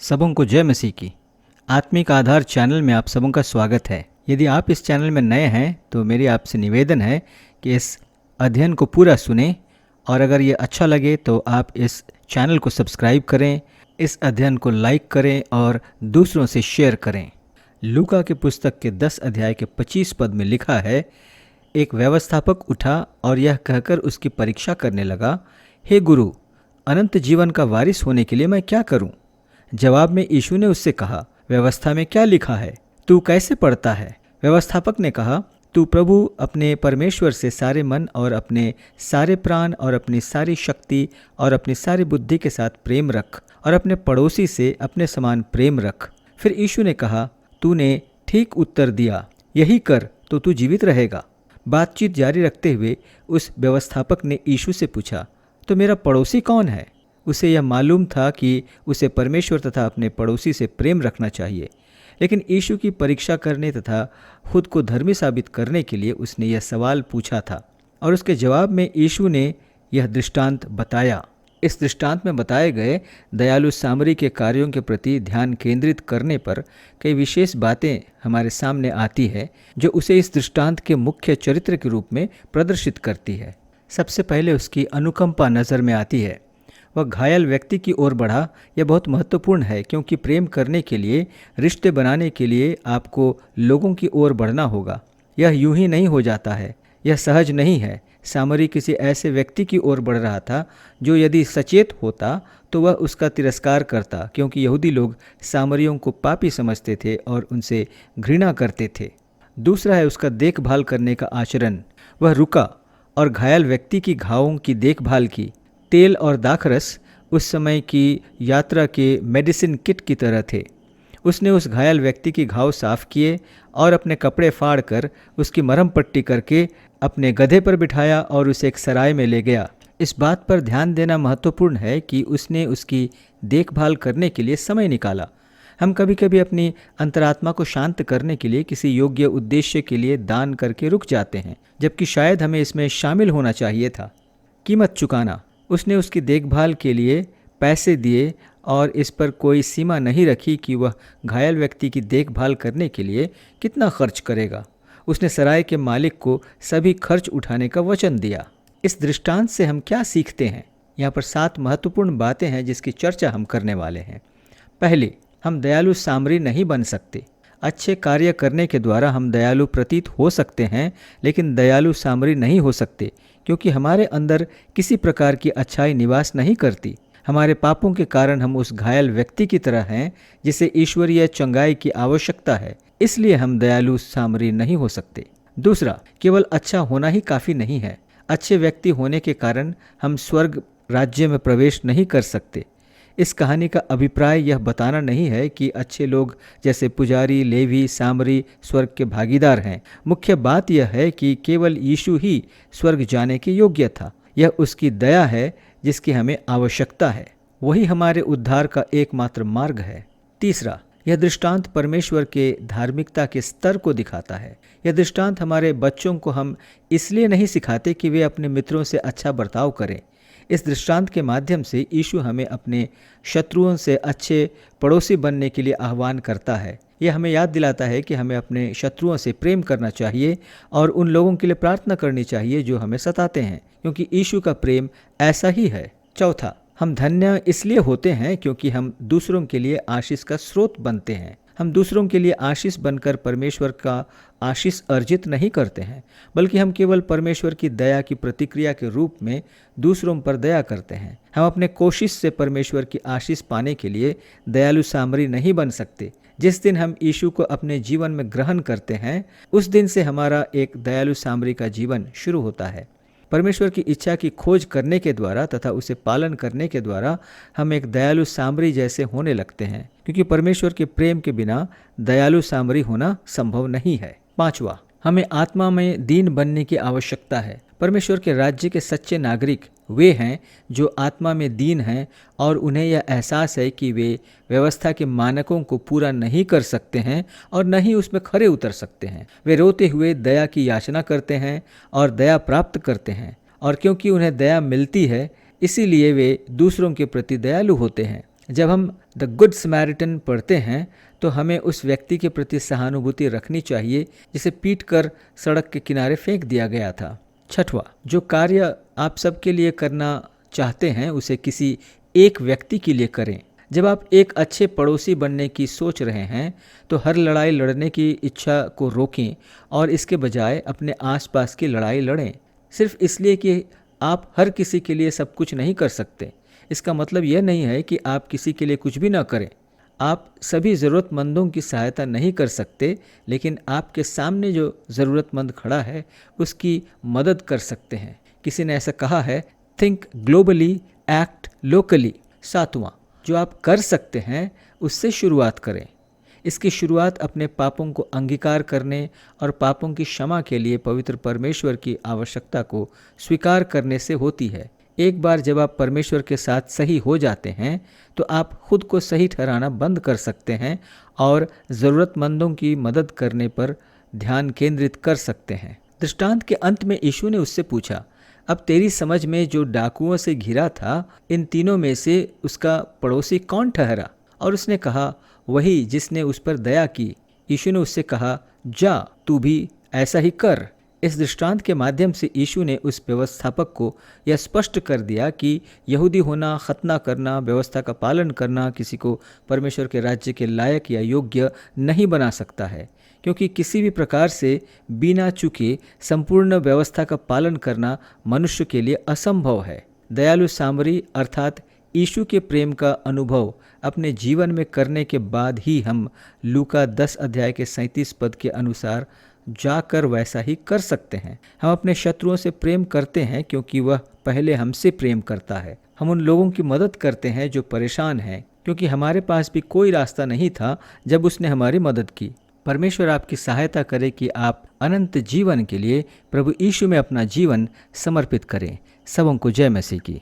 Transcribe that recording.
सबों को जय मसीह की। आत्मिक आधार चैनल में आप सबों का स्वागत है। यदि आप इस चैनल में नए हैं तो मेरी आपसे निवेदन है कि इस अध्ययन को पूरा सुनें और अगर ये अच्छा लगे तो आप इस चैनल को सब्सक्राइब करें, इस अध्ययन को लाइक करें और दूसरों से शेयर करें। लूका की पुस्तक के 10 अध्याय के 25 पद में लिखा है, एक व्यवस्थापक उठा और यह कहकर उसकी परीक्षा करने लगा, हे गुरु, अनंत जीवन का वारिस होने के लिए मैं क्या करूं? जवाब में यीशु ने उससे कहा, व्यवस्था में क्या लिखा है, तू कैसे पढ़ता है? व्यवस्थापक ने कहा, तू प्रभु अपने परमेश्वर से सारे मन और अपने सारे प्राण और अपनी सारी शक्ति और अपनी सारी बुद्धि के साथ प्रेम रख और अपने पड़ोसी से अपने समान प्रेम रख। फिर यीशु ने कहा, तूने ठीक उत्तर दिया, यही कर तो तू जीवित रहेगा। बातचीत जारी रखते हुए उस व्यवस्थापक ने यीशु से पूछा, तो मेरा पड़ोसी कौन है? उसे यह मालूम था कि उसे परमेश्वर तथा अपने पड़ोसी से प्रेम रखना चाहिए, लेकिन यीशु की परीक्षा करने तथा खुद को धर्मी साबित करने के लिए उसने यह सवाल पूछा था और उसके जवाब में यीशु ने यह दृष्टांत बताया। इस दृष्टांत में बताए गए दयालु सामरी के कार्यों के प्रति ध्यान केंद्रित करने पर कई विशेष बातें हमारे सामने आती है जो उसे इस दृष्टांत के मुख्य चरित्र के रूप में प्रदर्शित करती है। सबसे पहले उसकी अनुकंपा नज़र में आती है। वह घायल व्यक्ति की ओर बढ़ा। यह बहुत महत्वपूर्ण है क्योंकि प्रेम करने के लिए, रिश्ते बनाने के लिए आपको लोगों की ओर बढ़ना होगा। यह यूं ही नहीं हो जाता है, यह सहज नहीं है। सामरी किसी ऐसे व्यक्ति की ओर बढ़ रहा था जो यदि सचेत होता तो वह उसका तिरस्कार करता, क्योंकि यहूदी लोग सामरियों को पापी समझते थे और उनसे घृणा करते थे। दूसरा है उसका देखभाल करने का आचरण। वह रुका और घायल व्यक्ति की घावों की देखभाल की। तेल और दाखरस उस समय की यात्रा के मेडिसिन किट की तरह थे। उसने उस घायल व्यक्ति की घाव साफ किए और अपने कपड़े फाड़ कर उसकी मरहम पट्टी करके अपने गधे पर बिठाया और उसे एक सराय में ले गया। इस बात पर ध्यान देना महत्वपूर्ण है कि उसने उसकी देखभाल करने के लिए समय निकाला। हम कभी कभी अपनी अंतरात्मा को शांत करने के लिए किसी योग्य उद्देश्य के लिए दान करके रुक जाते हैं, जबकि शायद हमें इसमें शामिल होना चाहिए था। कीमत चुकाना। उसने उसकी देखभाल के लिए पैसे दिए और इस पर कोई सीमा नहीं रखी कि वह घायल व्यक्ति की देखभाल करने के लिए कितना खर्च करेगा। उसने सराय के मालिक को सभी खर्च उठाने का वचन दिया। इस दृष्टांत से हम क्या सीखते हैं? यहाँ पर 7 महत्वपूर्ण बातें हैं जिसकी चर्चा हम करने वाले हैं। पहली, हम दयालु सामरी नहीं बन सकते। अच्छे कार्य करने के द्वारा हम दयालु प्रतीत हो सकते हैं, लेकिन दयालु सामरी नहीं हो सकते, क्योंकि हमारे अंदर किसी प्रकार की अच्छाई निवास नहीं करती। हमारे पापों के कारण हम उस घायल व्यक्ति की तरह हैं जिसे ईश्वरीय चंगाई की आवश्यकता है, इसलिए हम दयालु सामरी नहीं हो सकते। दूसरा, केवल अच्छा होना ही काफ़ी नहीं है। अच्छे व्यक्ति होने के कारण हम स्वर्ग राज्य में प्रवेश नहीं कर सकते। इस कहानी का अभिप्राय यह बताना नहीं है कि अच्छे लोग जैसे पुजारी, लेवी, सामरी स्वर्ग के भागीदार हैं। मुख्य बात यह है कि केवल यीशु ही स्वर्ग जाने के योग्य था। यह उसकी दया है जिसकी हमें आवश्यकता है। वही हमारे उद्धार का एकमात्र मार्ग है। तीसरा, यह दृष्टांत परमेश्वर के धार्मिकता के स्तर को दिखाता है। यह दृष्टांत हमारे बच्चों को हम इसलिए नहीं सिखाते कि वे अपने मित्रों से अच्छा बर्ताव करें। इस दृष्टांत के माध्यम से यीशु हमें अपने शत्रुओं से अच्छे पड़ोसी बनने के लिए आह्वान करता है। यह हमें याद दिलाता है कि हमें अपने शत्रुओं से प्रेम करना चाहिए और उन लोगों के लिए प्रार्थना करनी चाहिए जो हमें सताते हैं, क्योंकि यीशु का प्रेम ऐसा ही है। चौथा, हम धन्य इसलिए होते हैं क्योंकि हम दूसरों के लिए आशीष का स्रोत बनते हैं। हम दूसरों के लिए आशीष बनकर परमेश्वर का आशीष अर्जित नहीं करते हैं, बल्कि हम केवल परमेश्वर की दया की प्रतिक्रिया के रूप में दूसरों पर दया करते हैं। हम अपने कोशिश से परमेश्वर की आशीष पाने के लिए दयालु सामरी नहीं बन सकते। जिस दिन हम यीशु को अपने जीवन में ग्रहण करते हैं, उस दिन से हमारा एक दयालु सामरी का जीवन शुरू होता है। परमेश्वर की इच्छा की खोज करने के द्वारा तथा उसे पालन करने के द्वारा हम एक दयालु सामरी जैसे होने लगते हैं, क्योंकि परमेश्वर के प्रेम के बिना दयालु सामरी होना संभव नहीं है। पांचवा, हमें आत्मा में दीन बनने की आवश्यकता है। परमेश्वर के राज्य के सच्चे नागरिक वे हैं जो आत्मा में दीन हैं और उन्हें यह एहसास है कि वे व्यवस्था के मानकों को पूरा नहीं कर सकते हैं और न ही उसमें खरे उतर सकते हैं। वे रोते हुए दया की याचना करते हैं और दया प्राप्त करते हैं, और क्योंकि उन्हें दया मिलती है इसीलिए वे दूसरों के प्रति दयालु होते हैं। जब हम द गुड समैरिटन पढ़ते हैं तो हमें उस व्यक्ति के प्रति सहानुभूति रखनी चाहिए जिसे पीट कर सड़क के किनारे फेंक दिया गया था। छठवां, जो कार्य आप सबके लिए करना चाहते हैं उसे किसी एक व्यक्ति के लिए करें। जब आप एक अच्छे पड़ोसी बनने की सोच रहे हैं तो हर लड़ाई लड़ने की इच्छा को रोकें और इसके बजाय अपने आसपास की लड़ाई लड़ें। सिर्फ इसलिए कि आप हर किसी के लिए सब कुछ नहीं कर सकते, इसका मतलब यह नहीं है कि आप किसी के लिए कुछ भी ना करें। आप सभी ज़रूरतमंदों की सहायता नहीं कर सकते, लेकिन आपके सामने जो ज़रूरतमंद खड़ा है उसकी मदद कर सकते हैं। किसी ने ऐसा कहा है, थिंक ग्लोबली, एक्ट लोकली। सातवां, जो आप कर सकते हैं उससे शुरुआत करें। इसकी शुरुआत अपने पापों को अंगीकार करने और पापों की क्षमा के लिए पवित्र परमेश्वर की आवश्यकता को स्वीकार करने से होती है। एक बार जब आप परमेश्वर के साथ सही हो जाते हैं तो आप खुद को सही ठहराना बंद कर सकते हैं और ज़रूरतमंदों की मदद करने पर ध्यान केंद्रित कर सकते हैं। दृष्टांत के अंत में यीशु ने उससे पूछा, अब तेरी समझ में जो डाकुओं से घिरा था, इन तीनों में से उसका पड़ोसी कौन ठहरा? और उसने कहा, वही जिसने उस पर दया की। यीशु ने उससे कहा, जा तू भी ऐसा ही कर। इस दृष्टांत के माध्यम से यीशु ने उस व्यवस्थापक को यह स्पष्ट कर दिया कि यहूदी होना, खतना करना, व्यवस्था का पालन करना किसी को परमेश्वर के राज्य के लायक या योग्य नहीं बना सकता है, क्योंकि किसी भी प्रकार से बिना चूके संपूर्ण व्यवस्था का पालन करना मनुष्य के लिए असंभव है। दयालु सामरी अर्थात यीशु के प्रेम का अनुभव अपने जीवन में करने के बाद ही हम लूका 10 अध्याय के 37 पद के अनुसार जाकर वैसा ही कर सकते हैं। हम अपने शत्रुओं से प्रेम करते हैं क्योंकि वह पहले हमसे प्रेम करता है। हम उन लोगों की मदद करते हैं जो परेशान हैं, क्योंकि हमारे पास भी कोई रास्ता नहीं था जब उसने हमारी मदद की। परमेश्वर आपकी सहायता करे कि आप अनंत जीवन के लिए प्रभु यीशु में अपना जीवन समर्पित करें। सबों को जय मसीह की।